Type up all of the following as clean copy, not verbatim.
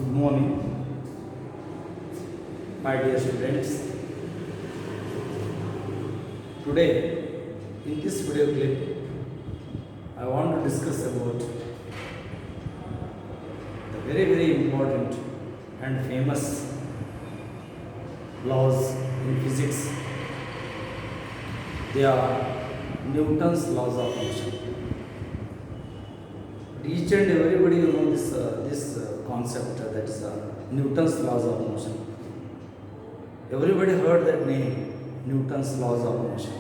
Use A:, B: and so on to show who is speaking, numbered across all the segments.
A: Good morning, my dear students. Today, in this video clip, I want to discuss about the very important and famous laws in physics. They are Newton's laws of motion. Each and everybody know this concept, that is Newton's laws of motion. Everybody heard that name, Newton's laws of motion.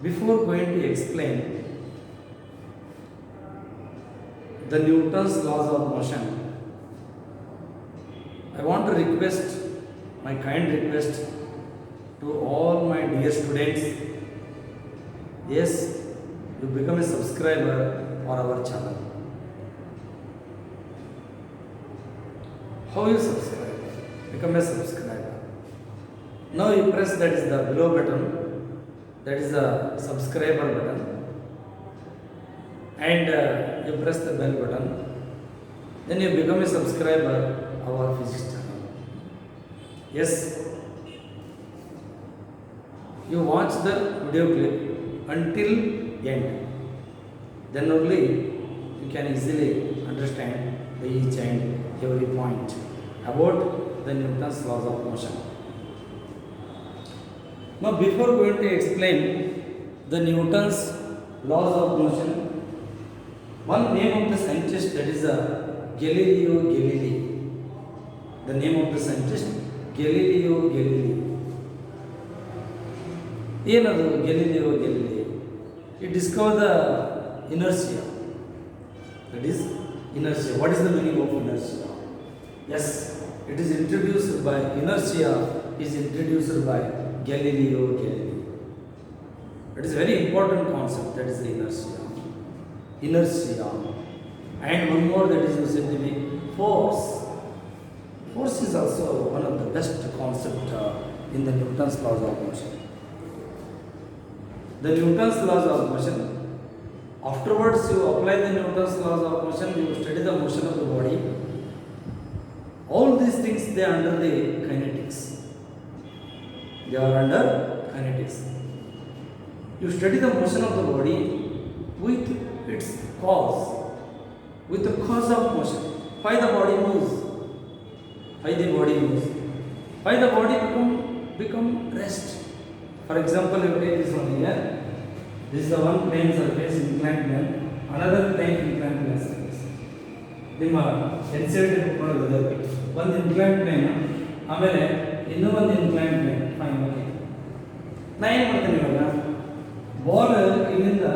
A: Before going to explain the Newton's laws of motion, I want to request, my kind request to all my dear students. Yes, you become a subscriber for our channel. How you subscribe? Become a subscriber. Now you press that is the below button, that is the subscriber button, and you press the bell button. Then you become a subscriber of our physics channel. Yes, you watch the video clip until end. Then only you can easily understand the each and every point about the Newton's laws of motion. Now, before going to explain the Newton's laws of motion, one name of the scientist, that is Galileo Galilei. The name of the scientist, Galileo Galilei. ಏನದು Galileo Galilei? He discovered the inertia. That is inertia. What is the meaning of inertia? Yes, it is introduced by inertia is introduced by Galileo Galilei. It is a very important concept, that is the inertia. Inertia. And one more, that is said to be force. Force is also one of the best concept in the Newton's laws of motion. The Newton's laws of motion. Afterwards, you apply the Newton's laws of motion, you study the motion of the body. All these things, they are under the kinetics. They are under kinetics. You study the motion of the body with its cause, with the cause of motion. Why the body moves? Why the body moves? Why the body become rest? For example, you take this one here. This is the one plane surface, inclined plane, another plane, inclined plane surface. ನಿಮ್ಮ NCERT book ನೋಡೋದು ಒಂದು inclined plane, ಆಮೇಲೆ ಇನ್ನೂ ಒಂದು inclined plane. Fine, okay. ನಾ ಏನು ಮಾಡ್ತೀನಿ ಇವಾಗ, ಬಾಲ್ ಇಲ್ಲಿಂದ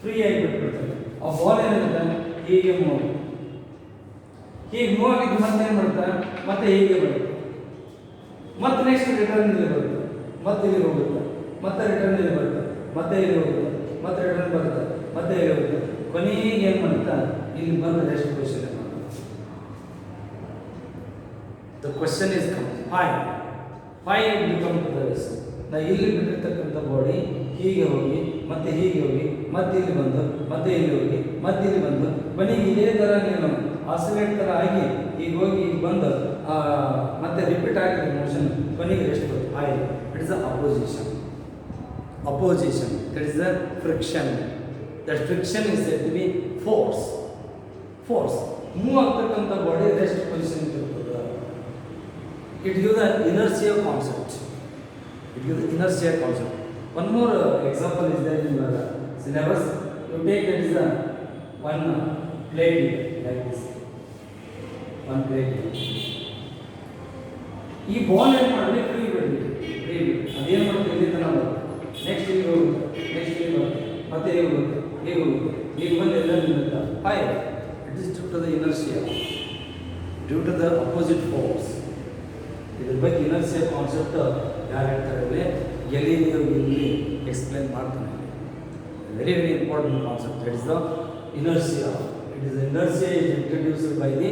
A: ಫ್ರೀ ಆಗಿ ಬಿಟ್ಬಿಡ್ತಾರೆ. ಆ ಬಾಲ್ ಏನಿರುತ್ತೆ ಹೀಗೆ ಮೂವ್ ಆಗಿದ್ದು ಮತ್ತೆ ಏನು ಮಾಡ್ತಾರೆ, ಮತ್ತೆ ಹೀಗೆ ಬರುತ್ತೆ, ಮತ್ತೆ ನೆಕ್ಸ್ಟ್ ರಿಟರ್ನ್ ಇಲ್ಲಿ ಬರುತ್ತೆ, ಮತ್ತೆ ಇಲ್ಲಿ ಹೋಗುತ್ತೆ, ಮತ್ತೆ ರಿಟರ್ನ್ ಇಲ್ಲಿ ಬರುತ್ತೆ, ಮತ್ತೆ ಇಲ್ಲಿ ಹೋಗುತ್ತೆ, ಮತ್ತೆ ರಿಟರ್ನ್ ಬರುತ್ತೆ, ಮತ್ತೆ ಇಲ್ಲಿ ಹೋಗುತ್ತೆ. ಕೊನೆಗೆ ಏನು ಮಾಡುತ್ತಾ, ಇಲ್ಲಿ ಬಂದು ರೆಸ್ಟ್ ಪೊಸಿಷನ್ ಮಾಡುತ್ತೆ. The question is come, why it become to the rest? ನಾ ಇಲ್ಲಿ ಬಿಟ್ಟಿರ್ತಕ್ಕಂಥ ಬಾಡಿ ಹೀಗೆ ಹೋಗಿ, ಮತ್ತೆ ಹೀಗೆ ಹೋಗಿ, ಮತ್ತೆ ಇಲ್ಲಿ ಬಂದು, ಮತ್ತೆ ಇಲ್ಲಿ ಹೋಗಿ, ಮತ್ತೆ ಇಲ್ಲಿ ಬಂದು, ಕೊನೆಗೆ ಇದೇ ಥರ ನೀನು ಆಸಿಲೇಟ್ ಥರ ಆಗಿ ಈಗ ಹೋಗಿ ಈಗ ಬಂದು ಮತ್ತೆ ರಿಪೀಟ್ ಆಗಿದೆ ಮೋಷನ್, ಕೊನೆಗೆ ರೆಸ್ಟ್ ಬರುತ್ತೆ. It is the opposition. That is the friction. That friction is said to be force. Move ಆಗ್ತಕ್ಕಂಥ ಬಾಡಿ ರೆಸ್ಟ್ ಪೊಸಿಷನ್ ಇರ್ತದೆ. It gives the inertia concept. One more example is there in your syllabus. You take that is one plate like this. One plate. ಈ ball ಏನು ಮಾಡಲಿ, free ಬಿಡಲಿ. ಅದೇನು ಮಾಡುತ್ತೆ, ಇಲ್ಲಿ ತನಕ ಬರುತ್ತೆ, ನೆಕ್ಸ್ಟ್ ಇಲ್ಲಿ ಹೋಗುತ್ತೆ, ನೆಕ್ಸ್ಟ್ ಇಲ್ಲಿ ಬರುತ್ತೆ, ಮತ್ತೆ ಹೇಗೆ ಹೋಗುತ್ತೆ, ಈಗ ಬಂದು ಎಲ್ಲ ನಿಲ್ಲುತ್ತಾ. It is due to the inertia, due to the opposite force. ಇದ್ರ ಬಗ್ಗೆ ಇನರ್ಷಿಯಾ ಕಾನ್ಸೆಪ್ಟ್ ಯಾರು ಹೇಳ್ತಾರೆ, ಗೆಲಿಲಿಯೋ ಗೆಲಿಲಿ ಎಕ್ಸ್ಪ್ಲೇನ್ ಮಾಡ್ತಾನೆ. Very important concept, that is the inertia. Inertia is introduced by the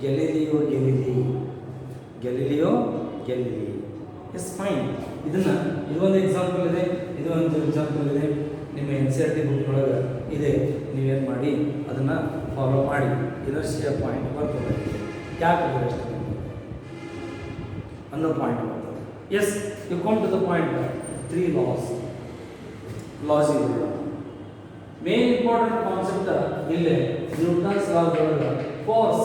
A: Galileo Galilei. Yes, fine. ಇದೊಂದು example ಇದೆ, ಇದು ಒಂದು example ಇದೆ. ನಿಮ್ಮ NCERT ಬುಕ್ ಒಳಗೆ ಇದೆ. ನೀವೇನು ಮಾಡಿ ಅದನ್ನು ಫಾಲೋ ಮಾಡಿ. ಇನರ್ಷಿಯಾ ಪಾಯಿಂಟ್ ಬರ್ತದೆ. ಯಾಕೆ ಅಷ್ಟು ಅನ್ನೋ ಪಾಯಿಂಟ್ ಬರ್ತದೆ. Yes, you come to the point 3 laws ಇವೆ. ಮೇನ್ ಇಂಪಾರ್ಟೆಂಟ್ ಕಾನ್ಸೆಪ್ಟ್ ಇಲ್ಲಿ ನ್ಯೂಟನ್ಸ್ ಲಾಸ್ ಒಳಗೆ ಫೋರ್ಸ್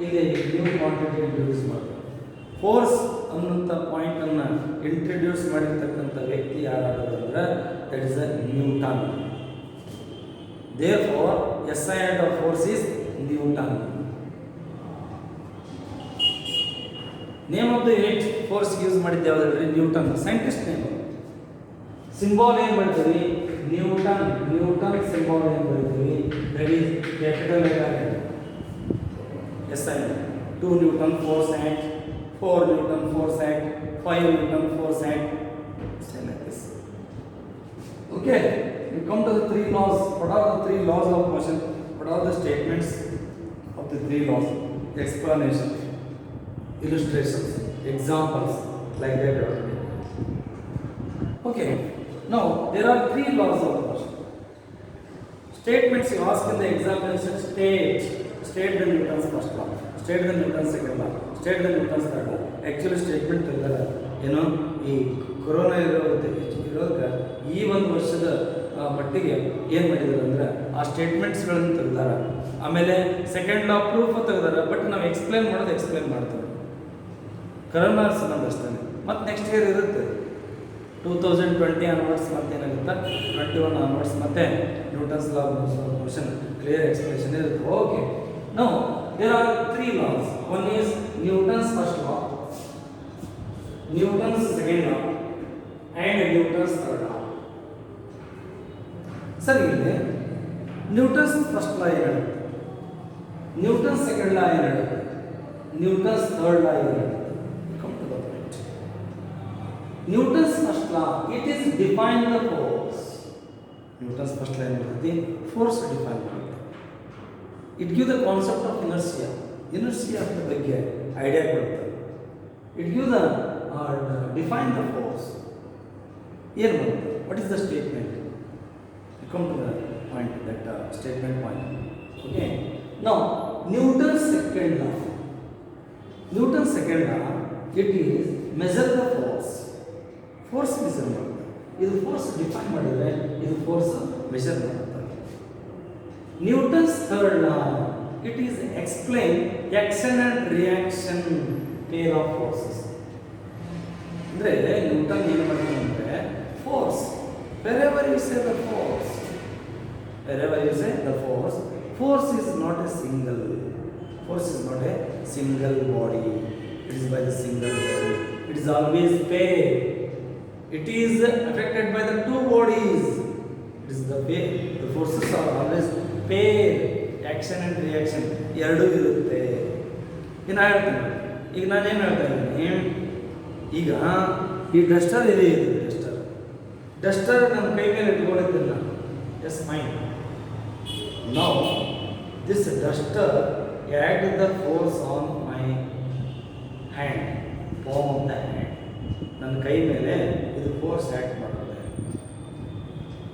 A: ಇಲ್ಲಿ ನ್ಯೂ ಕ್ವಾಂಟಿಟಿ ಇಂಟ್ರೊಡ್ಯೂಸ್ ಮಾಡ್ತಾರೆ. ಫೋರ್ಸ್ ಅನ್ನೋಂಥ ಪಾಯಿಂಟನ್ನು ಇಂಟ್ರೊಡ್ಯೂಸ್ ಮಾಡಿರ್ತಕ್ಕಂಥ ವ್ಯಕ್ತಿ ಯಾರಾದರೂ ಅಂದ್ರೆ that is a Newton. Therefore SI unit of force is Newton. Name of the unit force use ಮಾಡಿದ್ದು ಯಾವುದಂದ್ರೆ ನ್ಯೂಟನ್, ಸೈಂಟಿಸ್ಟ್ ನೇಮ್. ಸಿಂಬಾಲ್ ಏನು ಮಾಡ್ತೀವಿ? ನ್ಯೂಟನ್. ನ್ಯೂಟನ್ ಸಿಂಬಾಲ್ ಏನು ಮಾಡ್ತೀವಿ? That is capital SI. 2 Newton force act, 4 Newton force act, 5 Newton force act. Say like this. Okay, we come to the 3 laws. What are the 3 laws of motion? What are the statements of the 3 laws? Explanation, illustrations, examples, like that. Okay, now there are 3 laws of motion. Statements you ask in the examination: state the Newton's first law, state the Newton's second law, state the Newton's third law. Actually statement ತೆಗೆದಾರೆ. ಏನೋ ಈ corona ಇರೋದಕ್ಕೆ ಈ ಒಂದು ವರ್ಷದ ಮಟ್ಟಿಗೆ ಏನು ಮಾಡಿದ್ದಾರೆ ಅಂದರೆ ಆ ಸ್ಟೇಟ್ಮೆಂಟ್ಸ್ಗಳನ್ನು ತೆಗೆದಾರೆ. ಆಮೇಲೆ ಸೆಕೆಂಡ್ ಲಾ ಪ್ರೂಫ್ ತೆಗೆದಾರೆ. ಬಟ್ ನಾವು ಎಕ್ಸ್ಪ್ಲೇನ್ ಮಾಡ್ತೇವೆ ಕರೋನಾ ಸಂಬಂಧ ಅಷ್ಟೇ. ಮತ್ತು ನೆಕ್ಸ್ಟ್ ಇಯರ್ ಇರುತ್ತೆ 2020 ಆನ್ವರ್ಡ್ಸ್. ಮತ್ತೆ ಏನಾಗುತ್ತೆ 21 ಆನ್ವರ್ಡ್ಸ್ ಮತ್ತೆ Newton's law motion clear explanation ಇರುತ್ತೆ. Okay, now there are 3 laws. One is Newton's first law, Newton's second law, and Newton's third law. ಸರಿ, ಇಲ್ಲಿ ನ್ಯೂಟನ್ಸ್ ಫಸ್ಟ್ ಲಾ ಏನು ಹೇಳುತ್ತೆ? ನ್ಯೂಟನ್ಸ್ ಸೆಕೆಂಡ್ ಲಾ ಏನು ಹೇಳುತ್ತೆ? ನ್ಯೂಟನ್ಸ್ ಥರ್ಡ್ ಲಾ ಏನು ಹೇಳುತ್ತೆ? Come to the point. Newton's first law, it is define the force. Newton's first law ಏನು ಹೇಳ್ತೈತಿ? ಫೋರ್ಸ್ ಡಿಫೈನ್ ಮಾಡುತ್ತೆ. It give the concept of inertia. Inertia ಅಂತ ಬಗ್ಗೆ ಐಡಿಯಾ ಕೊಡುತ್ತೆ. It give the define the force. ಏನು ಬರುತ್ತೆ? What is the statement? Come to the point, that statement point. Okay, now Newton's second law, it is measure the force measure ಮಾಡುತ್ತೆ. ಇದು force define ಮಾಡಿದ್ರೆ ಇದು force measure ಮಾಡುತ್ತೆ. Newton's third law, it is explain action and reaction pair of forces. ಅಂದ್ರೆ Newton ಏನು ಮಾಡ್ತಾನೆ ಅಂದ್ರೆ force, wherever you say the force, force is not a single body. It is by the single body. It is always pair. It is affected by the 2 bodies. It is the pair. The forces are always pair. Action and reaction ಎರಡೂ ಇರುತ್ತೆ. ಈಗ ನಾನೇನು ಹೇಳ್ತಾ ಇದ್ದೀನಿ, ಈಗ ಈ Duster ಇದೆ, Duster ನನ್ನ ಕೈ ಮೇಲೆ ಇಟ್ಕೊಂಡಿದ್ದೀನಿ ನಾನು. Yes mine. Now this duster add the force on my hand, palm of the hand. ನನ್ನ ಕೈ ಮೇಲೆ ಇದು ಫೋರ್ಸ್ ಆ್ಯಕ್ಟ್ ಮಾಡುತ್ತೆ.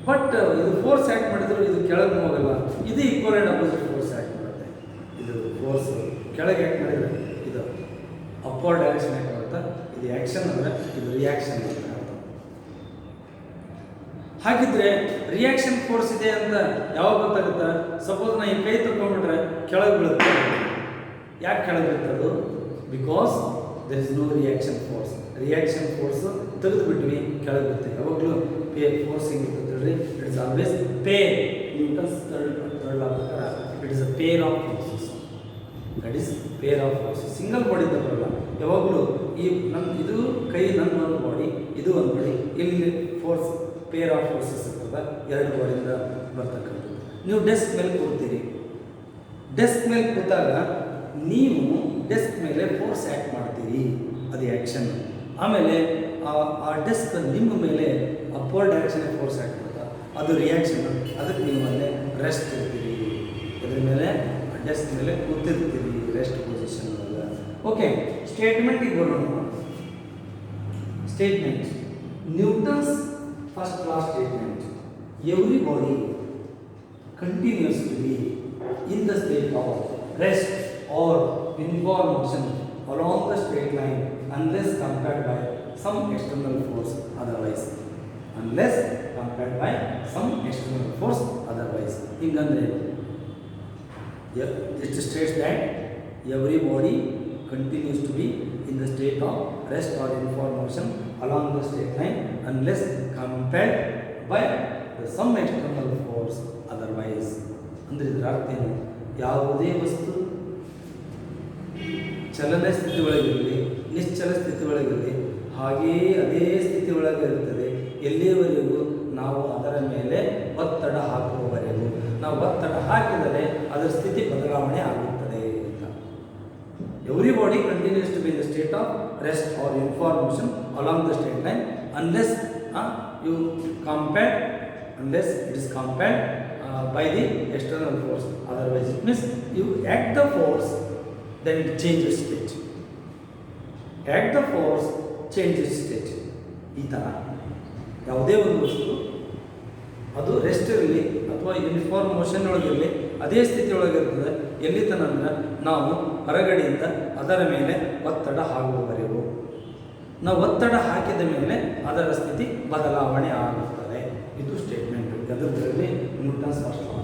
A: ಬಟ್ ಇದು ಫೋರ್ಸ್ ಆ್ಯಕ್ಟ್ ಮಾಡಿದ್ರು ಇದು ಕೆಳಗೆ ಹೋಗಲ್ಲ. ಇದು equal and opposite force act ಮಾಡುತ್ತೆ. ಇದು ಫೋರ್ಸ್ ಕೆಳಗೆ ಆ್ಯಕ್ಟ್ ಮಾಡಿದರೆ ಇದು ಅಪ್ವರ್ಡ್ ಡೈರೆಕ್ಷನ್ ಆ್ಯಕ್ಟ್ ಮಾಡುತ್ತೆ. ಇದು ಆ್ಯಕ್ಷನ್ ಅಂದರೆ ಇದು ರಿಯಾಕ್ಷನ್ ಅಂತ. ಹಾಗಿದ್ರೆ ರಿಯಾಕ್ಷನ್ ಫೋರ್ಸ್ ಇದೆ ಅಂತ ಯಾವಾಗ ಗೊತ್ತಾಗುತ್ತೆ? ಸಪೋಸ್ ನಾ ಈ ಕೈ ತಗೊಂಡ್ಬಿಟ್ರೆ ಕೆಳಗೆ ಬೀಳುತ್ತೆ. ಯಾಕೆ ಕೆಳಗೆ ಬೀಳ್ತದು? Because there is no reaction force. Reaction force ತೆಗೆದು ಬಿಟ್ವಿ, ಕೆಳಗೆ ಬೀಳುತ್ತೆ. ಯಾವಾಗಲೂ ಫೋರ್ಸ್ ಹಿಂಗಿರ್ತದೆ ಹೇಳ್ರಿ, it is always pair. Newton's third law ಪ್ರಕಾರ it is a pair of forces. That is pair of forces. Single body ಬರಲ್ಲ ಯಾವಾಗಲೂ. ಈ ಇದು ಕೈ ನನ್ನ ಒಂದು ಬಾಡಿ, ಇದು ಒಂದು ಬಾಡಿ. ಇಲ್ಲಿ ಫೋರ್ಸ್ ಪೇರ್ ಆಫ್ ಫೋರ್ಸಸ್ ಇರ್ತದೆ, 2 ಬಾಡಿಯಿಂದ ಬರ್ತಕ್ಕಂಥದ್ದು. ನೀವು ಡೆಸ್ಕ್ ಮೇಲೆ ಕೂರ್ತೀರಿ. ಡೆಸ್ಕ್ ಮೇಲೆ ಕೂತಾಗ ನೀವು ಡೆಸ್ಕ್ ಮೇಲೆ ಫೋರ್ಸ್ ಆ್ಯಕ್ಟ್ ಮಾಡ್ತೀರಿ, ಅದು ಆ್ಯಕ್ಷನ್. ಆಮೇಲೆ ಆ ಡೆಸ್ಕ್ ನಿಮ್ಮ ಮೇಲೆ ಅಪ್ವರ್ಡ್ ಡೈರೆಕ್ಷನ್ ಫೋರ್ಸ್ ಆ್ಯಕ್ಟ್ ಮಾಡುತ್ತೆ, ಅದು ರಿಯಾಕ್ಷನ್. ಅದಕ್ಕೆ ನೀವು ಅಲ್ಲೇ ರೆಸ್ಟ್ ಇರ್ತೀರಿ. ಅದ್ರ ಮೇಲೆ ಡೆಸ್ಕ್ ಮೇಲೆ ಕೂತಿರ್ತೀರಿ ರೆಸ್ಟ್ ಪೊಸಿಷನ್ ಒಳಗೆ. ಓಕೆ, ಸ್ಟೇಟ್ಮೆಂಟಿಗೆ ಬರೋಣ. Statement Newton's first class statement. Every body continues to be in the state of rest or uniform motion along the straight line unless compelled by some external force otherwise. Unless compelled by some external force otherwise. Hingandre it states that every body continues to be in the state of rest or uniform motion along the straight line unless compelled by some external force otherwise. ಅಂದರೆ ಇದರ ಅರ್ಥ ಏನು? ಯಾವುದೇ ವಸ್ತು ಚಲನ ಸ್ಥಿತಿ ಒಳಗಿರಲಿ ನಿಶ್ಚಲ ಸ್ಥಿತಿ ಒಳಗಿರಲಿ ಹಾಗೆಯೇ ಅದೇ ಸ್ಥಿತಿ ಒಳಗೆ ಇರುತ್ತದೆ ಎಲ್ಲಿಯವರೆಗೂ ನಾವು ಅದರ ಮೇಲೆ ಒತ್ತಡ ಹಾಕುವವರೆಗೂ. ನಾವು ಒತ್ತಡ ಹಾಕಿದರೆ ಅದರ ಸ್ಥಿತಿ ಬದಲಾವಣೆ ಆಗುತ್ತದೆ ಅಂತ. Every body continues to be in the state of rest or uniform motion along the straight line unless you compelled, unless it is compelled by the external force. Otherwise it means you act the force, then it changes state. Act the force, changes state. ಈ ಥರ ಯಾವುದೇ ಒಂದು ವಸ್ತು ಅದು rest ಇರಲಿ ಅಥವಾ uniform motion ಒಳಗಿರಲಿ ಅದೇ ಸ್ಥಿತಿ ಒಳಗಿರ್ತದೆ ಎಲ್ಲಿ ತನಕ ಅಂದ್ರೆ ನಾವು ಹೊರಗಡೆಯಿಂದ ಅದರ ಮೇಲೆ ಒತ್ತಡ ಹಾಕುವವರೆಗೂ. ನಾವು ಒತ್ತಡ ಹಾಕಿದ ಮೇಲೆ ಅದರ ಸ್ಥಿತಿ ಬದಲಾವಣೆ ಆಗುತ್ತದೆ. ಇದು ಸ್ಟೇಟ್ಮೆಂಟ್. ಅದರಲ್ಲಿ Newton's first law.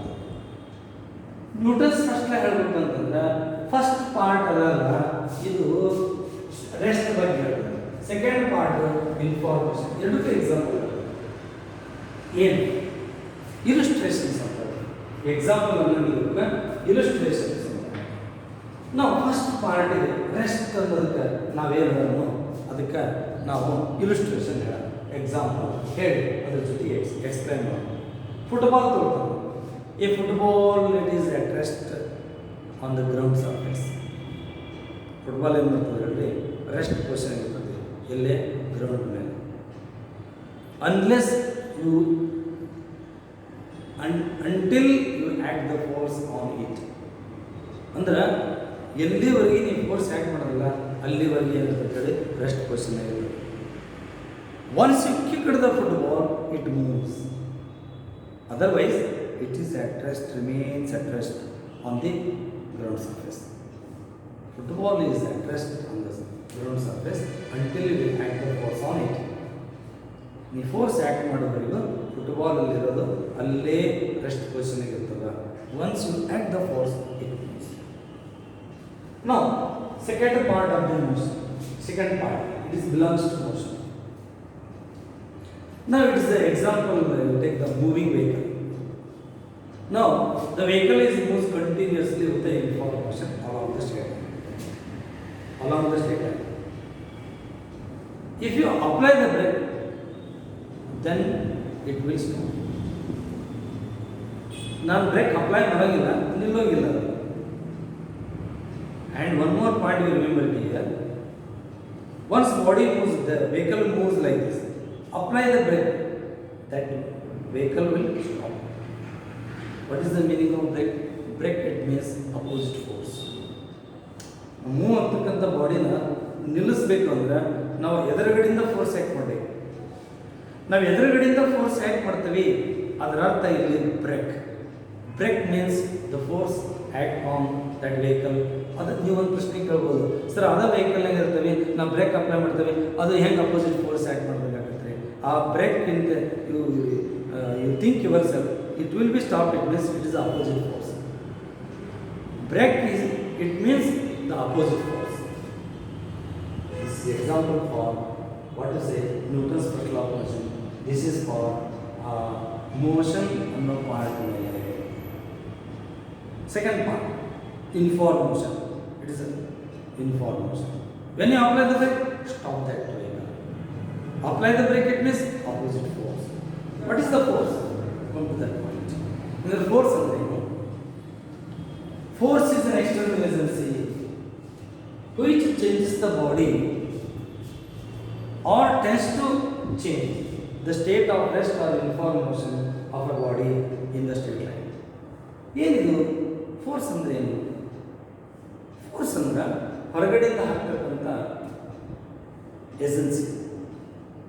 A: Newton's first law ಹೇಳ್ಬೇಕಂತಂದ್ರೆ ಫಸ್ಟ್ ಪಾರ್ಟ್ ಅದಲ್ಲ, ಇದು ರೆಸ್ಟ್ ಬಗ್ಗೆ ಹೇಳ್ತಾರೆ. Second part information. ಎರಡಕ್ಕೂ ಎಕ್ಸಾಂಪಲ್ ಏನು ಇಲುಸ್ಟ್ರೇಷನ್ಸ್ ಅಂತ. ಎಕ್ಸಾಂಪಲ್ ಅನ್ನೋದಕ್ಕೆ ಇಲುಸ್ಟ್ರೇಷನ್ಸ್ ಅಂತ. ನಾವು ಫಸ್ಟ್ ಪಾರ್ಟಿಗೆ ರೆಸ್ಟ್ ಅನ್ನೋದಕ್ಕೆ ನಾವೇನು ಅದಕ್ಕೆ ನಾವು ಇಲುಸ್ಟ್ರೇಷನ್ ಹೇಳ ಎಕ್ಸಾಂಪಲ್ ಹೇಳಿ ಅದ್ರ ಜೊತೆಗೆ ಎಕ್ಸ್ಪ್ಲೈನ್ ಮಾಡಿ. ಫುಟ್ಬಾಲ್ ತೋರ್ತಾರೆ. ಈ football it is at rest on the ground surface. Football ಏನು ಮಾಡ್ತದೆ ಹೇಳಿ ರೆಸ್ಟ್ ಪೊಸಿಷನ್ ಇರ್ತದೆ ಎಲ್ಲೇ ಗ್ರೌಂಡ್ ಮೇಲೆ. Unless you until you act the force on it. ಅಂದ್ರೆ ಎಲ್ಲಿವರೆಗೆ ನೀವು ಫೋರ್ಸ್ ಆ್ಯಕ್ಟ್ ಮಾಡೋದಿಲ್ಲ ಅಲ್ಲಿವರೆಗೆ ಏನಿರ್ತದೆ ಹೇಳಿ ರೆಸ್ಟ್ ಪೊಸಿಷನ್ ಇರ್ತದೆ. Once you kicked the football it moves. Otherwise, it is at rest, remains at rest on the ground surface. Football is at rest on the ground surface until you act the force on it. ನೀವು force act ಮಾಡೋವರೆಗೂ football ಅಲ್ಲಿರೋದು ಅಲ್ಲೇ rest ಪೊಸಿಷನ್ಗೆ ಇರ್ತದೆ. Once you act the force it moves. Now second part of the motion. Second part it is belongs to motion. Now it is the example, take the moving vehicle. Now the vehicle is moves continuously with the uniform motion along the straight line. Along the straight line. If you apply the brake, then it will stop. ನಾನು break apply ಮಾಡೋಂಗಿಲ್ಲ, ನಿಲ್ಲೋಂಗಿಲ್ಲ. And one more point you remember here. Once body moves, the vehicle moves like this. Apply the brake, that vehicle will stop. What is the meaning of brake? Brake it means opposite force. Move ಆಗ್ತಕ್ಕಂಥ ಬಾಡಿನ ನಿಲ್ಲಿಸ್ಬೇಕು ಅಂದ್ರೆ ನಾವು ಎದುರುಗಡೆಯಿಂದ force act ಮಾಡಬೇಕು. ನಾವು ಎದುರುಗಡೆಯಿಂದ force act ಮಾಡ್ತೀವಿ, ಅದರ ಅರ್ಥ ಇಲ್ಲಿ brake. Brake means the force act on that vehicle. ಅದು ನೀವು ಒಂದು ಪ್ರಶ್ನೆ ಕೇಳ್ಬೋದು, ಸರ್ ಅದೇ ವೆಹಿಕಲ್ನಾಗ ಇರ್ತೀವಿ ನಾವು ಬ್ರೇಕ್ ಅಪ್ಲೈ ಮಾಡ್ತೀವಿ, ಅದು ಹೆಂಗೆ ಅಪೋಸಿಟ್ ಫೋರ್ಸ್ ಆ್ಯಕ್ಟ್ ಮಾಡಬೇಕಾಗುತ್ತೆ? ಆ ಬ್ರೇಕ್ ಇಂದ you think yourself it will be stop. It means it is the opposite force. Brake is it means the opposite force. This is example for what is a Newton's first law of motion. This is for motion ಅನ್ನೋ part ಮೇಲೆ. Second part inform motion. It is inform motion. When you apply the brake, stop that vehicle. Apply the brake, it means opposite force. What is the force? Come to that point. The force ಅಂದ್ರೆ ಏನು? Force is an external agency which changes the body or tends to change the state of rest or uniform motion of a body in the straight line. ಏನಿದು force ಅಂದ್ರೆ ಏನು? Force ಅಂದ್ರೆ ಹೊರಗಡೆಯಿಂದ ಹಾಕ್ತಕ್ಕಂಥ agency.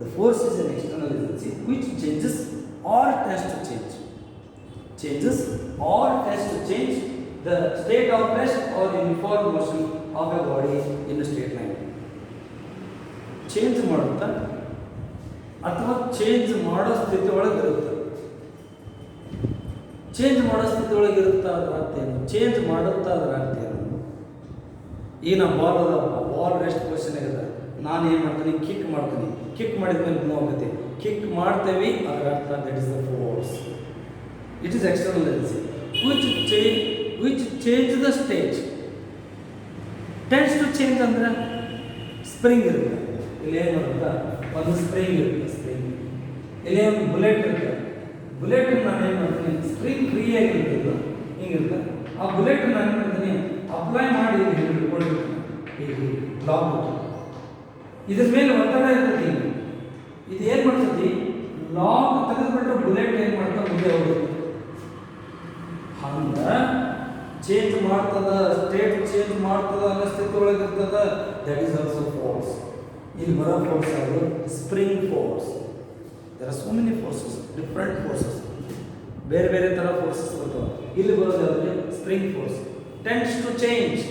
A: The force is an external agency which changes or tends to change changes or tends to change the state of rest or uniform motion of a body in a straight line. Change ಮಾಡುತ್ತಾ ಅಥವಾ change ಮಾಡೋ ಸ್ಥಿತಿ ಒಳಗೆ ಇರುತ್ತೆ. Change ಮಾಡೋ ಸ್ಥಿತಿ ಒಳಗೆ ಇರುತ್ತಾ ಅದರ ಅರ್ಥ ಏನು? ಚೇಂಜ್ ಮಾಡುತ್ತಾ ಅದರ ಅರ್ಥ ಏನು? ಈಗ ನಾವು ಬಾಲ್ ಅದಪ್ಪ, ಬಾಲ್ ರೆಸ್ಟ್ ಪೊಸಿಷನ್ ಇದೆ, ನಾನು ಏನು ಮಾಡ್ತೀನಿ, ಕಿಕ್ ಮಾಡ್ತೀನಿ, ಕಿಕ್ ಮಾಡಿದ ಮೇಲೆ ಮೂವ್ ಆಗುತ್ತೆ, ಕಿಕ್ ಮಾಡ್ತೇವೆ, ಅದರ ಅರ್ಥ that is the force. It is external energy which change the stage. Tends to change ಅಂದ್ರೆ ಸ್ಪ್ರಿಂಗ್ ಇರುತ್ತೆ, ಇಲ್ಲಿ ಏನು ಬರುತ್ತಾ, ಒಂದು ಸ್ಪ್ರಿಂಗ್ ಇರುತ್ತೆ, ಸ್ಪ್ರಿಂಗ್ ಇಲ್ಲಿ ಒಂದು ಬುಲೆಟ್ ಇರುತ್ತೆ, ಬುಲೆಟ್ ನಾನು ಏನು ಮಾಡ್ತೀನಿ, ಸ್ಪ್ರಿಂಗ್ ಫ್ರೀ ಆಗಿರ್ತಿದ್ದು ಹಿಂಗಿರುತ್ತೆ, ಆ ಬುಲೆಟ್ ನಾನು ಏನು ಮಾಡ್ತೀನಿ, ಅಪ್ಲೈ ಮಾಡಿ ಹಿಡ್ಕೊಂಡಿರ್ತೀನಿ, ಹೀಗೆ ಲಾಕ್ ಇದ್ರ ಮೇಲೆ ಒತ್ತಡ ಇರ್ತದೆ. ಇದು ಏನು ಮಾಡ್ತದೆ, ಲಾಕ್ ತೆಗೆದುಬಿಟ್ಟು ಬುಲೆಟ್ ಏನು ಮಾಡ್ತಾ ಮುಂದೆ ಹೋಗುತ್ತೆ. ಹಂಗೆ ಚೇಂಜ್ ಮಾಡ್ತದ, ಸ್ಟೇಟ್ ಚೇಂಜ್ ಮಾಡ್ತದ ಅನ್ನೋ ಸ್ಥಿತಿ ಒಳಗೆ ಇರ್ತದ, ದಟ್ ಈಸ್ ಆಲ್ಸೋ ಫೋರ್ಸ್. ಇಲ್ಲಿ ಬರೋ ಫೋರ್ಸ್ ಅದು spring force. There are so many forces, different forces, ಬೇರೆ ಬೇರೆ ಥರ ಫೋರ್ಸಸ್ ಬರ್ತವೆ. ಇಲ್ಲಿ ಬರೋದಾದ್ರೆ spring force. Tends to change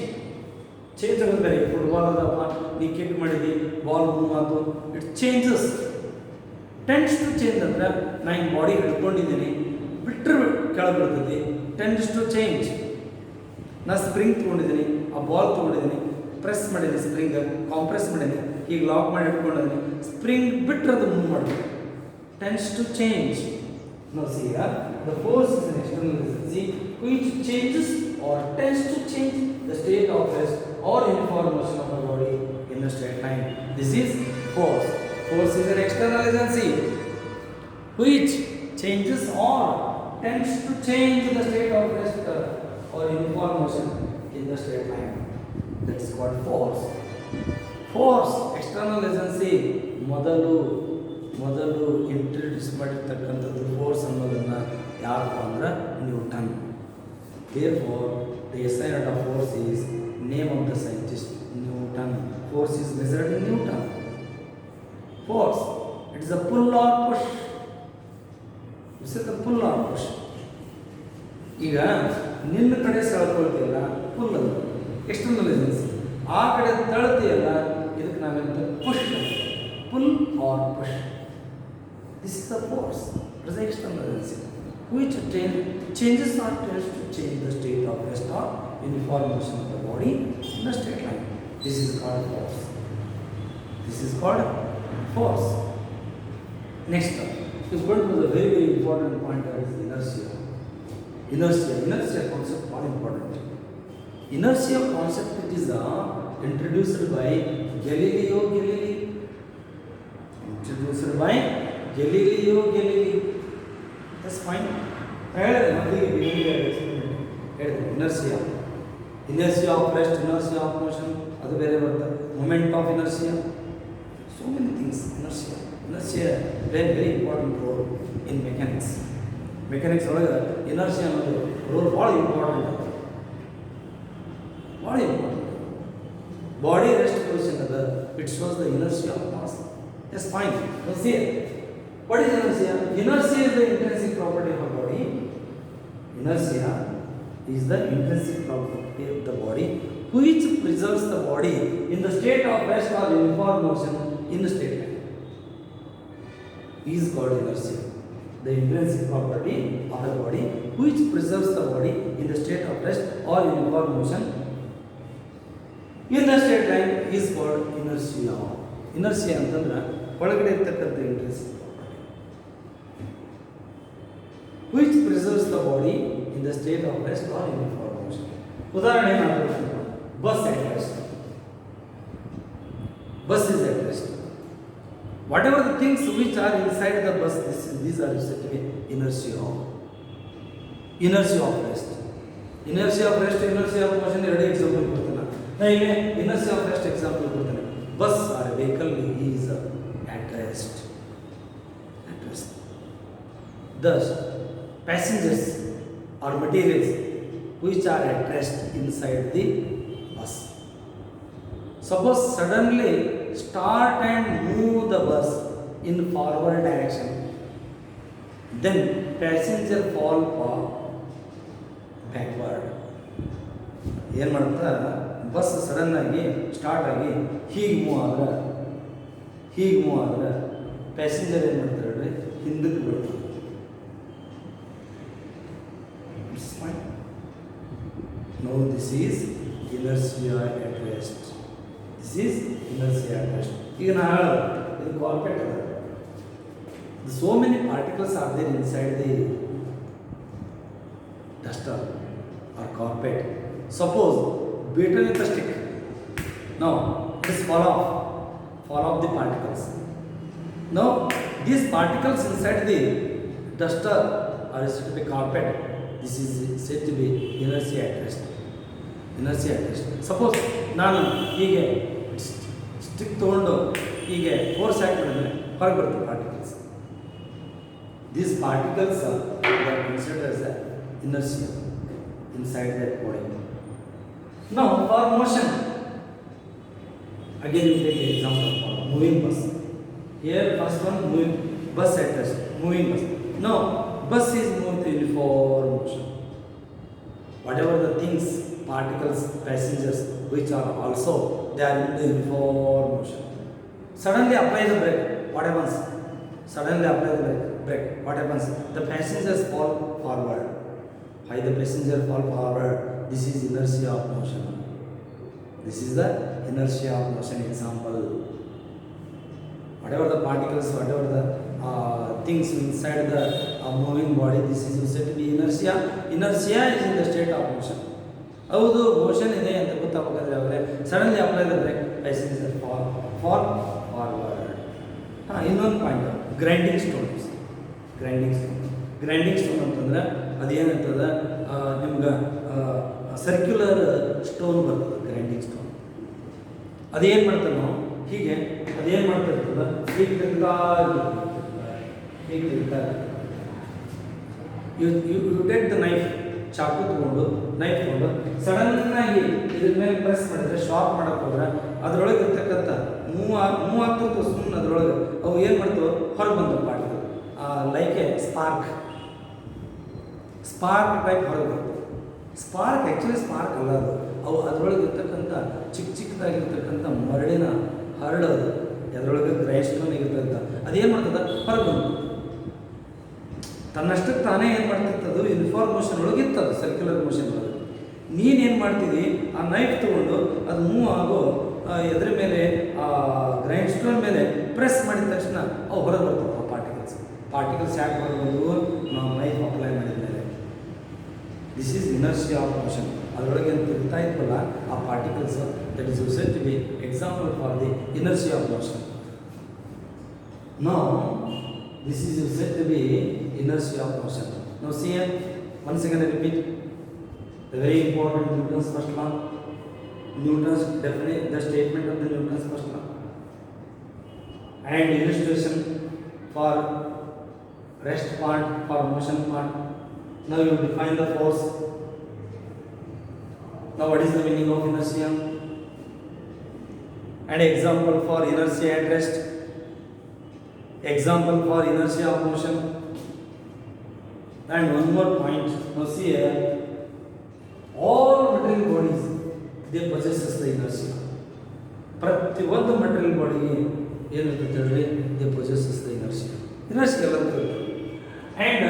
A: ಆಗೋದು ಬೇರೆ. ಫುಟ್ಬಾಲ್ ಅದಪ್ಪ, ನೀ ಕಿಕ್ ಮಾಡಿದಿ, ಬಾಲ್ ಮೂವ್ ಆಯ್ತು, it changes. Tends to change ಅಂದ್ರೆ ನಾನು ಬಾಡಿ ಹಿಡ್ಕೊಂಡಿದ್ದೀನಿ, ಬಿಟ್ಟರೆ ಕೆಳಗೆ ಬರ್ತದೆ. Tends to change. ನಾನು ಸ್ಪ್ರಿಂಗ್ ತೊಗೊಂಡಿದ್ದೀನಿ, ಆ ಬಾಲ್ ತೊಗೊಂಡಿದ್ದೀನಿ, ಪ್ರೆಸ್ ಮಾಡಿದ್ದೀನಿ, ಸ್ಪ್ರಿಂಗ್ ಕಾಂಪ್ರೆಸ್ ಮಾಡಿದ್ದೀನಿ, ಈಗ ಲಾಕ್ ಮಾಡಿ ಇಟ್ಕೊಂಡಿದ್ದೀನಿ, ಸ್ಪ್ರಿಂಗ್ ಬಿಟ್ಟರೆ ಅದು ಮೂವ್ ಮಾಡಬೇಕು. Tends to change. ನಾವು see the force is an external agency which changes or tends to change the state of rest or uniform motion of the body in a straight line. This is force. Force is an external agency which changes or tends to change the state of rest or uniform motion in the straight line. That is called force. Force, external agency, ಮೊದಲು introduce ಮಾಡಿರ್ತಕ್ಕಂಥದ್ದು force ಅನ್ನೋದನ್ನು ಯಾರಪ್ಪ ಅಂದ್ರೆ Newton. Therefore, the SI unit of force is name of the scientist Newton. Force is measured in Newton. Force, it is a pull or push. This is the pull or push. ಈಗ ನಿನ್ನ ಕಡೆ ಸೆಳ್ಕೊಳ್ತೀಯಲ್ಲ, full ಅದು external agency. ಆ ಕಡೆ ತಳ್ತೀಯಲ್ಲ, ಇದಕ್ಕೆ ನಾವೇಂತ push, pull or push. This is the force. It is the external agency which changes or tends to change the state of rest or uniform motion of the body in a straight line. This is called force. This is called force. Next, is going to the very important point, that is inertia. Inertia concept very important. Inertia concept, it is introduced by Galileo Galilei. Introduced by Galileo Galilei. That's fine. ಹೇಳಿದೆ ಮೊದಲಿಗೆ inertia of rest, inertia of motion, ಅದು ಬೇರೆ ಬರ್ತದೆ. Moment of inertia, so many things. Inertia play very important role in mechanics. Mechanics ಒಳಗೆ inertia ಅನ್ನೋದು role ಭಾಳ important. Body rest position ಅದ, it shows the inertia of mass. Yes, fine. Let's see it. What is inertia? Inertia is the intrinsic property of a body. Inertia is the intrinsic property of the body which preserves the body in the state of rest or uniform motion in the straight line. Is called inertia. The intrinsic property of the body which preserves the body in the state of rest or uniform motion in the straight line is called inertia. Inertia ಅಂತಂದ್ರೆ ಒಳಗಡೆ ಇರ್ತಕ್ಕಂಥ intrinsic property which preserves the body in the state of rest or uniform motion. ಉದಾಹರಣೆ ಏನಾದರೂ bus at rest. Bus is at rest. Whatever the things which are inside the bus, these are said to be inertia of rest. Inertia of rest, inertia of motion ಎರಡು example ಕೊಡ್ತಾನೆ. ನಾನು ಈಗ inertia of rest example ಕೊಡ್ತೇನೆ. Bus or a vehicle is at rest. Thus, passengers or materials which are at rest inside the bus. Suppose suddenly start and move the bus in forward direction. then passenger fall backward. ಏನು ಮಾಡ್ತಾ bus ಸಡನ್ನಾಗಿ start ಆಗಿ ಹೀಗೆ move ಆದ್ರೆ passenger ಏನು ಮಾಡ್ತಾರೆ ಹೇಳ್ರಿ, ಹಿಂದಕ್ಕೆ ಬೀಳ್ತಾರೆ. No, this is inertia at rest. This is inertia at rest. ಈಗ ನಾ ಹೇಳೋದು ಇದು ಕಾರ್ಪೆಟ್ ಅದ. So many particles are there inside the duster or carpet. Suppose beaten with a stick. Now it is fall off the particles. Now these particles inside the duster or said to be carpet. This is said to be inertia at rest. Inertia at rest. Suppose ನಾನು ಹೀಗೆ stick ತೊಗೊಂಡು ಹೀಗೆ force ಹಾಕಿ ಮಾಡಿದ್ರೆ ಹೊರಗೆ ಬರುತ್ತೆ particles. These particles are considered as inertia inside that body. Now for motion, again we take example for moving bus. Here first one, moving bus at rest, moving bus. Now bus is moving to uniform motion. Whatever the things, particles, passengers which are also they are in the uniform motion. Suddenly apply the brake. What happens? Suddenly apply the brake. What happens? The passengers fall forward. Why the passenger fall forward? This is inertia of motion. This is the inertia of motion example. Whatever the particles, whatever the things inside the moving body, this is said to be inertia. Inertia is in the state of motion. ಹೌದು motion ಇದೆ ಅಂತ ಗೊತ್ತಾಗಬೇಕಾದ್ರೆ ಅವರೇ suddenly apply the brake, passenger fall forward. ಇನ್ನೊಂದು point, grinding stones. Grinding stone ಅಂತಂದ್ರೆ ಅದೇನಂತದ ನಿಮ್ಗೆ circular stone ಬರ್ತದೆ. ಗ್ರೈಂಡಿಂಗ್ ಸ್ಟೋನ್ ಅದೇನು ಮಾಡ್ತಾರೆ ನಾವು ಹೀಗೆ ಅದೇನು ಮಾಡ್ತಾ ಇರ್ತದ ಹೀಗೆ ತಿರ್ತಾ ಯು ಟೇಕ್ ದ ನೈಫ್, ಚಾಕು ತೊಗೊಂಡು ನೈಫ್ ತೊಗೊಂಡು ಸಡನ್ನಾಗಿ ಇದ್ರ ಮೇಲೆ ಪ್ರೆಸ್ ಮಾಡಿದ್ರೆ, ಶಾರ್ಪ್ ಮಾಡಕ್ಕೆ ಹೋದ್ರೆ ಅದರೊಳಗೆ ಇರ್ತಕ್ಕಂಥ ಮೂವ್ ಆಗ್ತಿತ್ತು ಸುಮ್ಮನೆ ಅದರೊಳಗೆ ಅವು ಏನು ಮಾಡ್ತವೆ ಹೊರಗೆ ಬಂದವು particle, like A spark type ಹೊರಗೆ ಬರ್ತವೆ. ಸ್ಪಾರ್ಕ್ ಆ್ಯಕ್ಚುಲಿ ಸ್ಪಾರ್ಕ್ ಅಲ್ಲ ಅದು, ಅವು ಅದರೊಳಗೆ ಇರ್ತಕ್ಕಂಥ ಚಿಕ್ಕದಾಗಿರ್ತಕ್ಕಂಥ ಮರಳಿನ ಹರಡೋದು ಅದರೊಳಗೆ ಗ್ರೈಂಡ್ ಸ್ಟೋನ್ ಇರ್ತಕ್ಕಂಥ ಅದೇನು ಮಾಡ್ತದೆ ಹೊರಗೆ ಬಂದು ತನ್ನಷ್ಟಕ್ಕೆ ತಾನೇ ಏನು ಮಾಡ್ತಿರ್ತದು ಯೂನಿಫಾರ್ಮ್ ಮೋಷನ್ ಒಳಗೆ ಇರ್ತದೆ, ಸರ್ಕ್ಯುಲರ್ ಮೋಷನ್ ಒಳಗೆ. ನೀನೇನು ಮಾಡ್ತಿದ್ದಿ ಆ ನೈಫ್ ತೊಗೊಂಡು ಅದು ಮೂವ್ ಆಗೋ ಎದ್ರ ಮೇಲೆ ಆ ಗ್ರೈಂಡ್ ಸ್ಟೋನ್ ಮೇಲೆ ಪ್ರೆಸ್ ಮಾಡಿದ ತಕ್ಷಣ ಅವು ಹೊರಗೆ ಬರ್ತವೆ. ಆ ಪಾರ್ಟಿಕಲ್ಸ್ ಯಾಕೆ ಹೊರಗೆ ಬಂದವು? ನಾವು ನೈಫ್ ಅಪ್ಲೈ ಮಾಡಿದ ಮೇಲೆ. This is inertia of motion. ಅದರೊಳಗೆ ಏನು ತಿರ್ತಾ ಇದ್ವಲ್ಲ ಆ particles, that is used to be example for the inertia of motion. Now this is said to be inertia of motion. Now see here, once again I repeat the very important Newton's first law. Newton's definition, the statement of the Newton's first law and illustration for rest part, for motion part. Now you define the force. Now what is the meaning of inertia? And example for inertia at rest. Example for inertia of motion. And one more point. Now see here, all material bodies they possesses the inertia. ಪ್ರತಿಯೊಂದು material ಬಾಡಿಗೆ ಏನಿರ್ತದೆ ಹೇಳಿದ್ರೆ they possesses the inertia. Inertia ಎಲ್ಲ ಇರ್ತದೆ. And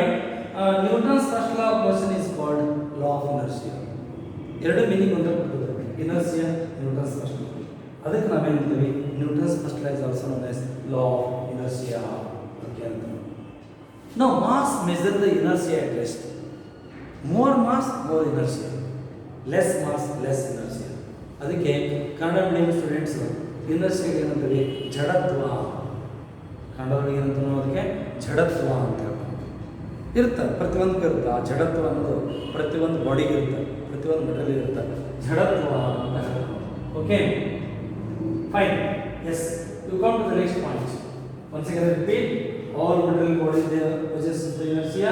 A: Newton's first law of motion is called law of inertia. ಎರಡು meaning ಒಂದೇ ಬರ್ತದೆ, inertia, Newton's first law. ಅದಕ್ಕೆ ನಾವೇನು ಹೇಳ್ತೀವಿ, Newton's first law is also known as law of inertia. Okay. Now mass measure the inertia at rest. More mass, more inertia. Less mass, less inertia. ಅದಕ್ಕೆ Kannada medium students ಇನರ್ಷಿಯಾಗೆ ಏನಂತೀವಿ, ಜಡತ್ವ. ಕನ್ನಡದೊಳಗೆ ಏನಂತ ಅದಕ್ಕೆ ಜಡತ್ವ ಅಂತ ಇರುತ್ತೆ. ಪ್ರತಿಯೊಂದಕ್ಕೆ ಇರುತ್ತೆ ಆ ಜಡತ್ವ ಅನ್ನೋದು, ಪ್ರತಿಯೊಂದು ಬಾಡಿಗೆ ಇರುತ್ತೆ, ಪ್ರತಿಯೊಂದು ಮೆಟೀರಿಯಲ್ ಇರುತ್ತೆ, ಜಡತ್ವ ಅಂತ. Okay fine. Yes, you come to the next point. Once again repeat, all material bodies they possess the inertia.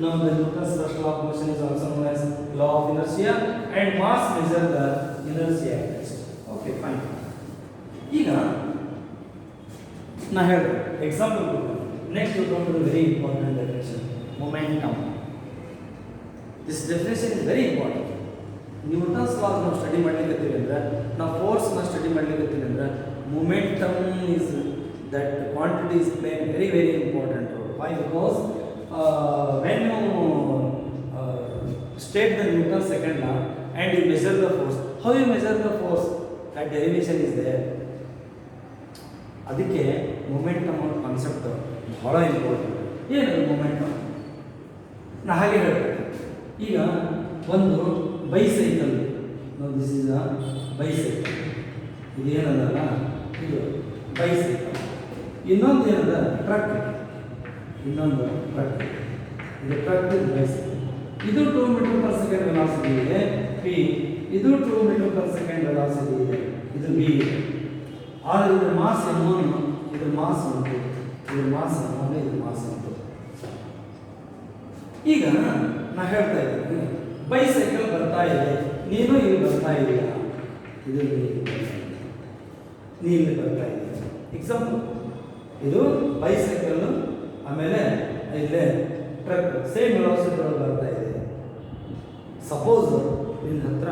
A: Now the Newton's first law of motion is also known as law of inertia, and mass measure the inertia at rest. Okay, fine. ಈಗ ನಾ ಹೇಳಿದೆ example Next we come to the very important definition, momentum. This definition is very important. Newton's laws ನಾವು study ಮಾಡ್ಲಿಕ್ಕೆ ಅಂದರೆ ನಾವು ಫೋರ್ಸ್ನ study ಮಾಡ್ಲಿಕ್ಕೆ ಅಂದರೆ momentum is that quantity is plain very very important role. Why? Because when you state the Newton's second law and you measure the force, how you measure the force? That derivation is there. ಅದಕ್ಕೆ momentum ಅನ್ನೋ concept ಬಹಳ important. ಏನದು momentum? ನಾ ಹಾಗೆ ಹೇಳ್ತೇನೆ. ಈಗ ಒಂದು bicycle, this is a bicycle, ಇದು ಏನದಲ್ಲ ಇದು ಬೈಸೈಕಲ್. ಇನ್ನೊಂದು ಏನದ ಟ್ರಕ್, ಇನ್ನೊಂದು ಟ್ರಕ್, ಇದು ಟ್ರಕ್, ಇದು ಬೈಸೈಕಲ್. ಇದು 2 ಮೀಟರ್ ಪರ್ ಸೆಕೆಂಡ್ ವೆಲಾಸಿಟಿ ಇದೆ ಪಿ, ಇದು 2 ಮೀಟರ್ ಪರ್ ಸೆಕೆಂಡ್ ವೆಲಾಸಿಟಿ ಇದೆ, ಇದು ಬಿ ಇದೆ. ಆದರೆ ಇದರ ಮಾಸ್ m1, ಇದರ ಮಾಸ್ ಉಂಟು, ಇದರ ಮಾಸ್ m1, ಇದರ ಮಾಸ್ ಉಂಟು. ಈಗ ನಾ ಹೇಳ್ತಾ ಇದ್ದೀನಿ, ಬೈಸೈಕಲ್ ಬರ್ತಾ ಇದೆ, ನೀನು ಇಲ್ಲಿ ಬರ್ತಾ ಇದೆಯಾ, ಇದು ನೀ ಇಲ್ಲಿ ಬರ್ತಾ ಇದೆಯಾ. ಎಕ್ಸಾಂಪಲ್, ಇದು ಬೈಸೈಕಲ್, ಆಮೇಲೆ ಇಲ್ಲೇ ಟ್ರಕ್ ಸೇಮ್ ವೆಲಾಸಿಟಿ ಬರ್ತಾ ಇದೆ. ಸಪೋಸ್ ನಿನ್ನ ಹತ್ರ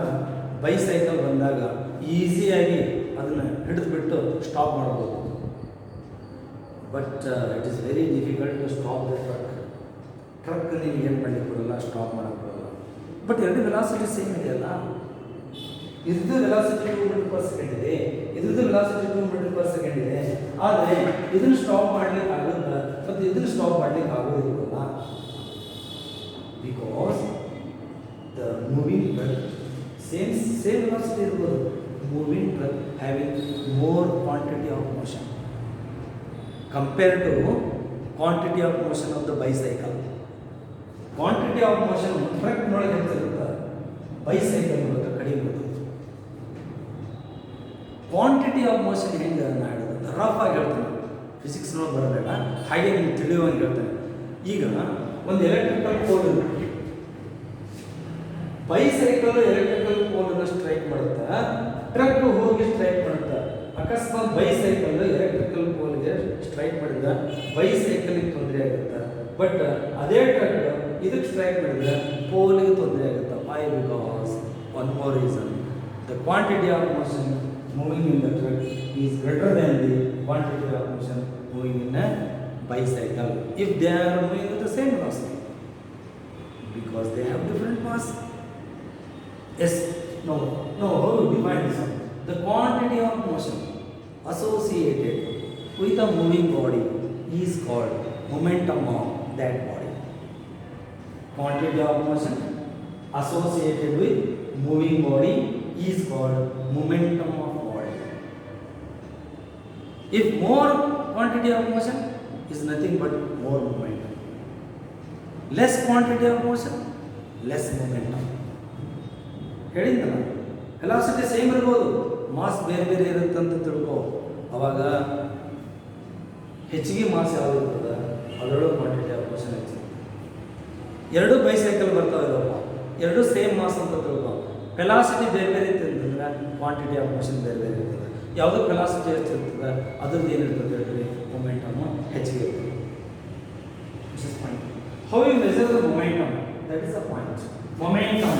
A: ಬೈಸೈಕಲ್ ಬಂದಾಗ ಈಸಿಯಾಗಿ ಅದನ್ನು ಹಿಡಿದುಬಿಟ್ಟು ಸ್ಟಾಪ್ ಮಾಡ್ಬೋದು. But it is very difficult to stop the truck. Truck ನಿಮ್ಗೆ ಏನು ಮಾಡಲಿಕ್ಕೆ ಬರೋಲ್ಲ, ಸ್ಟಾಪ್ ಮಾಡೋಕ್ಕೆ ಬರೋಲ್ಲ. ಬಟ್ ಎರಡು ವೆಲಾಸಿಟಿ ಸೇಮ್ ಇದೆಯಲ್ಲ, ಇದ್ರದ್ದು ವೆಲಾಸಿಟಿ 2 ಮೀಟರ್ ಪರ್ ಸೆಕೆಂಡ್ ಇದೆ, ಇದ್ರದ್ದು ವೆಲಾಸಿಟಿ 2 ಮೀಟರ್ ಪರ್ ಸೆಕೆಂಡ್ ಇದೆ. ಆದರೆ ಇದನ್ನು ಸ್ಟಾಪ್ ಮಾಡ್ಲಿಕ್ಕೆ ಆಗುತ್ತ ಮತ್ತು ಇದನ್ನು ಸ್ಟಾಪ್ ಮಾಡ್ಲಿಕ್ಕೆ ಆಗೋದಿಲ್ಲ. Because the moving truck same velocity ಇರ್ಬೋದು, moving truck having more quantity of motion compared to quantity of motion of the bicycle. Quantity of motion truck ನೊಳಗೆ ಹೆಚ್ಚಿರುತ್ತೆ, ಬೈಸೈಕಲ್ ನೊಳಗೆ ಕಡಿಮೆ ಇರುತ್ತೆ. ಕ್ವಾಂಟಿಟಿ ಆಫ್ ಮೋಷನ್ ಹೆಂಗೆ ನಾ ಹೇಳಿದ್ರೆ ರಫ್ ಆಗಿ ಹೇಳ್ತಾನೆ, ಫಿಸಿಕ್ಸ್ ನೊಳಗೆ ಬರಬೇಡ, ಹಾಗೆ ನಿಮ್ಗೆ ತಿಳಿಯುವಂಗೆ ಹೇಳ್ತಾನೆ. ಈಗ ಒಂದು ಎಲೆಕ್ಟ್ರಿಕಲ್ ಪೋಲ್, ಬೈಸೈಕಲ್ ಎಲೆಕ್ಟ್ರಿಕಲ್ ಪೋಲನ್ನು ಸ್ಟ್ರೈಕ್ ಮಾಡುತ್ತಾ, ಟ್ರಕ್ ಹೋಗಿ ಸ್ಟ್ರೈಕ್ ಮಾಡುತ್ತಾ. ಅಕಸ್ಮಾತ್ ಬೈಸೈಕಲ್ ಎಲೆಕ್ಟ್ರಿಕಲ್ ಪೋಲ್ಗೆ ಸ್ಟ್ರೈಕ್ ಮಾಡಿದ ಬೈಸೈಕಲ್ಗೆ ತೊಂದರೆ ಆಗುತ್ತೆ. ಬಟ್ ಅದೇ ಟ್ರಕ್ ಇದಕ್ಕೆ ಸ್ಟ್ರೈಕ್ ಮಾಡಿದ್ರೆ ಪೋಲ್ಗೆ ತೊಂದರೆ ಆಗುತ್ತೆ. Why? Because one more reason, the quantity of motion moving in the truck is greater than the quantity of motion moving in a bicycle if they are moving with the same velocity, because they have different mass. Yes, no, how you define this one? The quantity of motion associated with a moving body is called momentum of that body. Quantity of motion associated with moving body is called momentum of body. If more quantity of motion is nothing but more momentum. Less quantity of motion, less momentum. ಹೇಳಿದ್ದಲ್ಲ, velocity same ಇರ್ಬೋದು, mass ಬೇರೆ ಬೇರೆ ಇರುತ್ತೆ ಅಂತ ತಿಳ್ಕೊ. ಅವಾಗ ಹೆಚ್ಚಿಗೆ mass ಯಾವುದು ಇರ್ತದೆ ಅದರೊಳಗೆ ಕ್ವಾಂಟಿಟಿ ಆಫ್ ಮೋಷನ್ ಹೆಚ್ಚಿಗೆ. ಎರಡು ಬೈಸೈಕಲ್ ಬರ್ತಾವಿಲ್ಲಪ್ಪ, ಎರಡು ಸೇಮ್ ಮಾಸ್ ಅಂತ ತಿಳ್ಕೊ. ವೆಲಾಸಿಟಿ ಬೇರೆ ಬೇರೆ ಇರ್ತದೆ ಅಂತಂದ್ರೆ ಕ್ವಾಂಟಿಟಿ ಆಫ್ ಮೋಷನ್ ಬೇರೆ ಬೇರೆ ಇರ್ತದೆ. ಯಾವುದಕ್ಕೆ ವೆಲಾಸಿಟಿ ಹೆಚ್ಚಿರ್ತದೆ ಅದ್ರದ್ದು ಏನಿರ್ತದೆ ಹೇಳ್ರಿ, ಮೊಮೆಂಟಮ್ ಹೆಚ್ಚಿಗೆ ಇರ್ತದೆ. How you measure the momentum? That is the point. Momentum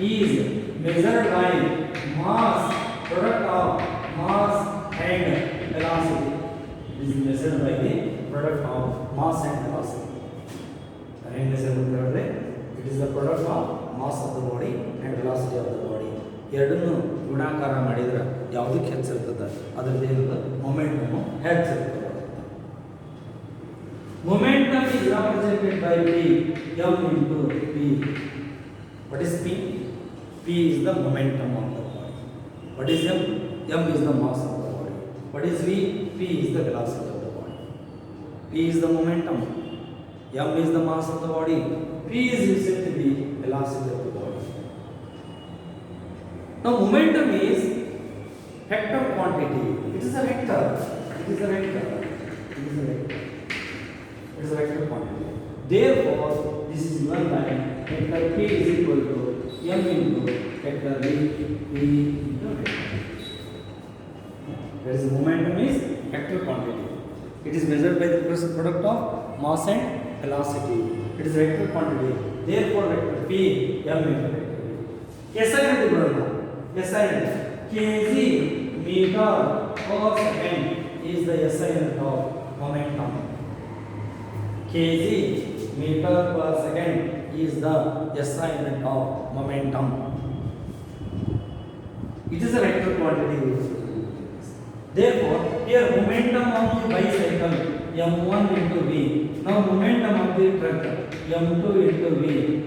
A: is measured by mass, product of mass and velocity. It is measured by the product of mass and velocity. It is the product of mass of the body and velocity of the body. ಎರಡನ್ನು ಗುಣಾಕಾರ ಮಾಡಿದ್ರೆ ಯಾವುದಕ್ಕೆ ಹೆಚ್ಚಿರ್ತದೆ ಅದರದ್ದು ಏನದು momentum ಹೆಚ್ಚಿರ್ತದೆ. Momentum is represented by P, M into P. What is P? P is the momentum of the body. What is M? M is the mass of the body. What is V? P is the velocity of the body. P is the momentum. M is the mass of the body. P is said to be velocity of the body. Now momentum is vector quantity. It is a vector. It is a vector. It is a vector. It is a vector quantity. Therefore, this is given by vector P is equal to M into vector V into vector. That is momentum is vector quantity. It is measured by the product of mass and velocity. It is vector quantity. Therefore, vector P m into vector V. SI unit brodna. SI unit kg meter per second is the SI unit of momentum. Kg meter per second is the SI unit of momentum. It is a vector quantity. Therefore, here momentum of the bicycle m1 into v. Now momentum of the truck m2 into v.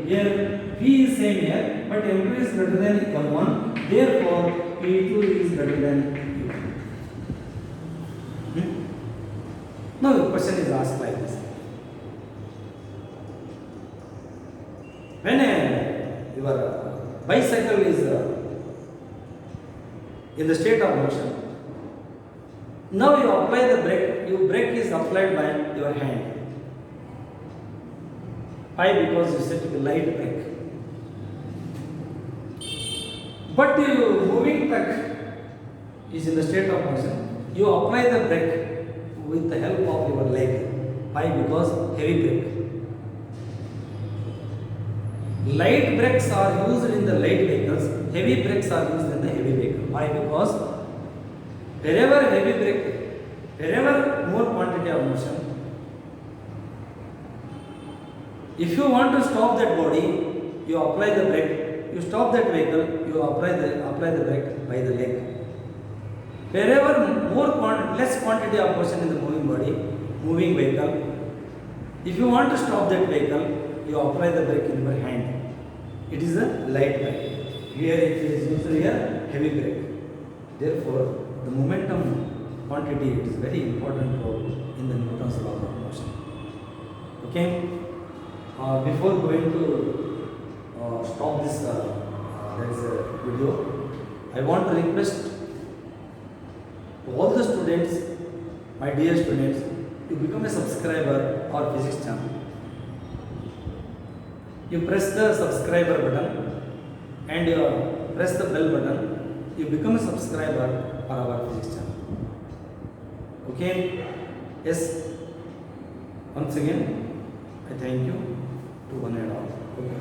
A: Here v is same here, but m2 is greater than m1. Therefore, p2 is greater than p1. Now the question is asked like this: when your bicycle is in the state of motion, now you apply the brake. Your brake is applied by your hand. Why? Because you set the light brake. But the moving truck is in the state of motion. You apply the brake with the help of your leg. Why? Because heavy brake. Light brakes are used in the light vehicles. Heavy brakes are used in the heavy vehicle. Why? Because wherever heavy brake, wherever more quantity of motion, if you want to stop that body, you apply the brake. You stop that vehicle, you apply the brake by the leg. Wherever less quantity of motion in the moving vehicle, if you want to stop that vehicle, you apply the brake in your hand. It is a light brake. Here it is usually a heavy brake. Therefore, the momentum quantity is very important role in the Newton's law of motion. Okay. Before going to stop this video, I want to request all the students, my dear students, to become a subscriber of physics channel. You press the subscriber button and you press the bell button. You become a subscriber for our physics channel. Okay? Yes. Once again, I thank you to one and all. Okay.